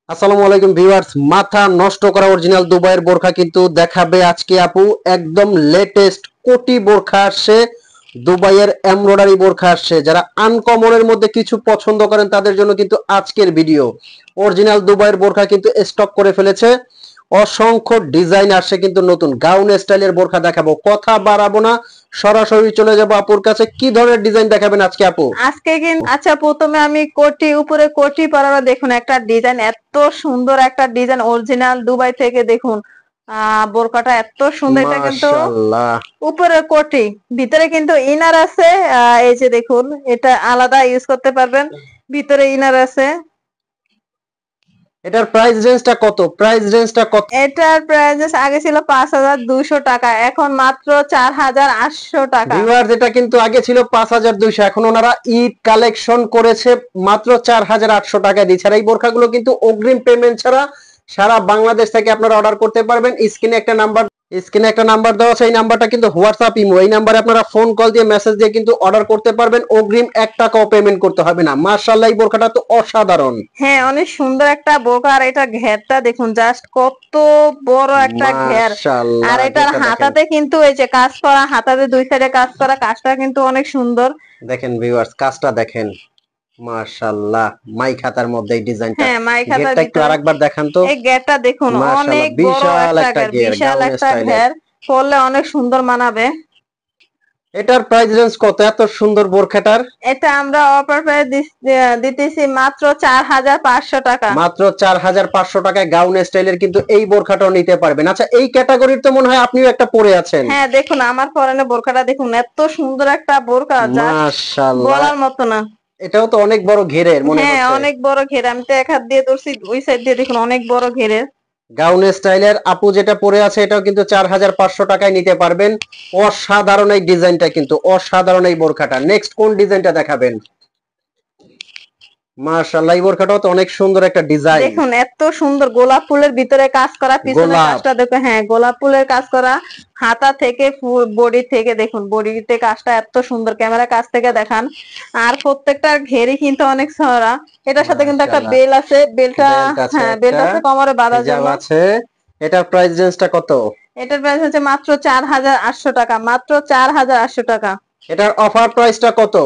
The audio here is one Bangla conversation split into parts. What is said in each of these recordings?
আসসালামু আলাইকুম ভিউয়ার্স, মাথা নষ্ট করা অরিজিনাল দুবাইয়ের বোরখা কিন্তু দেখাবে আজকে আপু। একদম লেটেস্ট কোটি বোরখা আসছে, দুবাইয়ের এমব্রয়ডারি বোরখা আসছে। যারা আনকমনের মধ্যে কিছু পছন্দ করেন তাদের জন্য কিন্তু আজকের ভিডিও। অরিজিনাল দুবাইয়ের বোরখা কিন্তু স্টক করে ফেলেছে, অসংখ্য ডিজাইন আসছে কিন্তু নতুন গাউন স্টাইলের বোরখা দেখাবো। কথা বাড়াবো না, সরাসরি চলে যাবো আপুর কাছে। কি ধরনের ডিজাইন দেখাবেন আজকে আপু? আজকে কিন্তু আচ্ছা, প্রথমে আমি কোটি উপরে কোটি পরানো দেখুন একটা ডিজাইন, এত সুন্দর একটা ডিজাইন অরিজিনাল দুবাই থেকে দেখুন। বোরকাটা এত সুন্দর, এটা কিন্তু মাশাআল্লাহ। উপরে কোটি, ভিতরে কিন্তু ইনার আছে। এই যে দেখুন, এটা আলাদা ইউজ করতে পারবেন, ভিতরে ইনার আছে। এটার প্রাইস রেঞ্জটা কত? এটার প্রাইস আগে ছিল 5,200 টাকা, এখন মাত্র 4,800 টাকা। ভিউয়ার্স, এটা কিন্তু আগে ছিল 5,200, এখন ওনারা ঈদ কালেকশন করেছে মাত্র 4,800 টাকায় দিচ্ছে। আর এই বোরখাগুলো কিন্তু অগ্রিম পেমেন্ট ছাড়া সারা বাংলাদেশ থেকে আপনারা অর্ডার করতে পারবেন। স্ক্রিনে একটা নাম্বার দেওয়া আছে, এই নাম্বারটা কিন্তু হোয়াটসঅ্যাপ ইমো। এই নাম্বারে আপনারা ফোন কল দিয়ে মেসেজ দিয়ে কিন্তু অর্ডার করতে পারবেন, অগ্রিম 1 টাকাও পেমেন্ট করতে হবে না। মাশাআল্লাহ, এই বোরখাটা তো অসাধারণ। হ্যাঁ, অনেক সুন্দর একটা বোরকা। আর এটা ঘেরটা দেখুন, জাস্ট কত বড় একটা ঘের। মাশাআল্লাহ, আর এটার এটা দেখেন। হাতাতে কিন্তু এই যে কাজ করা, হাতাতে দুই সাইডে কাজ করা, কাজটা কিন্তু অনেক সুন্দর। দেখেন ভিউয়ার্স, কাজটা দেখেন। মাশাআল্লাহ, মাই খাতার মধ্যে এই ডিজাইনটা। হ্যাঁ, মাই খাতার গেটটা একটু ভিতরে আরেকবার দেখান তো। এই ঘেরটা দেখুন, মাশাআল্লাহ, অনেক বড় বিশাল একটা একটা ঘের, গের বিশাল গাউন একটা স্টাইলের। ঘের। পরলে অনেক সুন্দর মানাবে। এটার প্রাইস রেঞ্জ কত এত সুন্দর বোরখাটার? এটা আমরা অফার প্রাইস দিতেছি মাত্র 4,500 টাকা। মাত্র 4,500 টাকায় গাউন স্টাইলের কিন্তু এই বোরখাটাও নিতে পারবেন। আচ্ছা, এই ক্যাটাগরির তো মনে হয় আপনিও একটা পরে আছেন। হ্যাঁ দেখুন, আমার পরনে বোরকাটা দেখুন, এত সুন্দর একটা বোরকা, জাস্ট মাশাআল্লাহ, বলার মতো না। এটাও তো অনেক বড় ঘেরের মনে হ্যাঁ, হচ্ছে। অনেক বড় ঘের। আমি তো এক হাত দিয়ে ধরছি, ওই সাইড দিয়ে দেখুন অনেক বড় ঘেরের। গাউন স্টাইলের আপু যেটা পরে আছে এটাও কিন্তু 4,500 টাকায় নিতে পারবেন। অসাধারণ এই ডিজাইনটা, কিন্তু অসাধারণ এই বোরখাটা। নেক্সট কোন ডিজাইনটা দেখাবেন? মাশাআল্লাহ, এই বোরখাটাও তো অনেক সুন্দর একটা ডিজাইন। দেখুন এত সুন্দর গোলাপ ফুলের ভিতরে কাজ করা, পিছনে গোলাপ। কাজটা দেখো। হ্যাঁ, গোলাপ ফুলের কাজ করা, হাতা থেকে বডি থেকে দেখুন, বডিতে কাজটা এত সুন্দর। ক্যামেরা কাছ থেকে দেখান। আর প্রত্যেকটা ঘেরই কিন্তু অনেক ছড়া। এটার সাথে কিন্তু একটা মাশাআল্লাহ, বেল আছে, বেলটা বেল্ট আছে হ্যাঁ, বেল্ট একটা, আছে কোমরে বাঁধার হিজাব জন্য। আছে। এটার প্রাইস রেঞ্জটা কত? এটার প্রাইস হচ্ছে মাত্র 4,800 টাকা, মাত্র 4,800 টাকা। এটার অফার প্রাইসটা কত?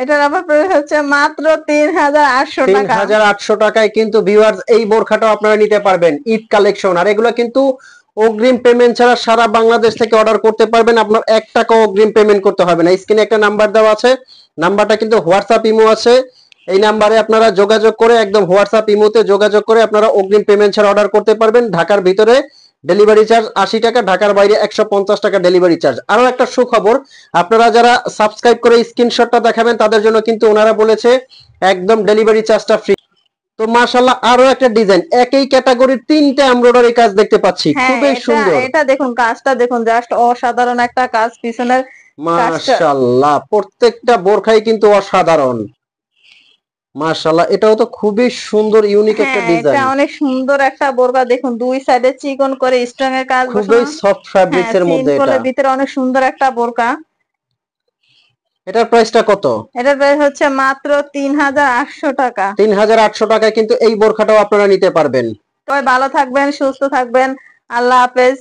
এটার আবার প্রাইস হচ্ছে মাত্র 3,800 টাকা। 3,800 টাকায় কিন্তু ভিউয়ার্স এই বোরখাটাও আপনারা নিতে পারবেন, ঈদ কালেকশন। আর এগুলো কিন্তু অগ্রিম পেমেন্ট ছাড়া সারা বাংলাদেশ থেকে অর্ডার করতে পারবেন, আপনার 1 টাকাও অগ্রিম পেমেন্ট করতে হবে না। স্ক্রিনে একটা নাম্বার দেওয়া আছে, নাম্বারটা কিন্তু হোয়াটসঅ্যাপ ইমো আছে। এই নাম্বারে আপনারা যোগাযোগ করে, একদম হোয়াটসঅ্যাপ ইমোতে যোগাযোগ করে আপনারা অগ্রিম পেমেন্ট ছাড়া অর্ডার করতে পারবেন। ঢাকার ভিতরে ডেলিভারি চার্জ 80 টাকা, ঢাকার বাইরে 150 টাকা ডেলিভারি চার্জ। আরো একটা সুখবর, আপনারা যারা সাবস্ক্রাইব করে স্ক্রিনশটটা দেখাবেন তাদের জন্য কিন্তু ওনারা বলেছে একদম ডেলিভারি চার্জটা ফ্রি। তো মাশাআল্লাহ, আরো একটা ডিজাইন, একই ক্যাটাগরির 3টা এমব্রয়ডারি কাজ দেখতে পাচ্ছি, হ্যাঁ, খুবই এটা সুন্দর। এটা দেখুন, কাজটা দেখুন, জাস্ট অসাধারণ একটা কাজ, পিছনের কাজটা। মাশাআল্লাহ, প্রত্যেকটা বোরখাই কিন্তু অসাধারণ। মাশাআল্লাহ, এটাও তো খুবই সুন্দর, ইউনিক একটা হ্যাঁ, এটা ডিজাইন। অনেক সুন্দর একটা বোরকা। দেখুন দুই সাইডে চিকন করে স্ট্রং এর কাজ খুবই বসানো। সফট হ্যাঁ, ফ্যাব্রিক্স এর মধ্যে এটা। সিম্পলের ভিতরে অনেক সুন্দর একটা বোরকা। এটার প্রাইসটা কত? এটার প্রাইস হচ্ছে মাত্র 3,800 টাকা। 3,800 টাকায় কিন্তু এই বোরখাটাও আপনারা নিতে পারবেন। সবাই ভালো থাকবেন, সুস্থ থাকবেন। আল্লাহ হাফেজ।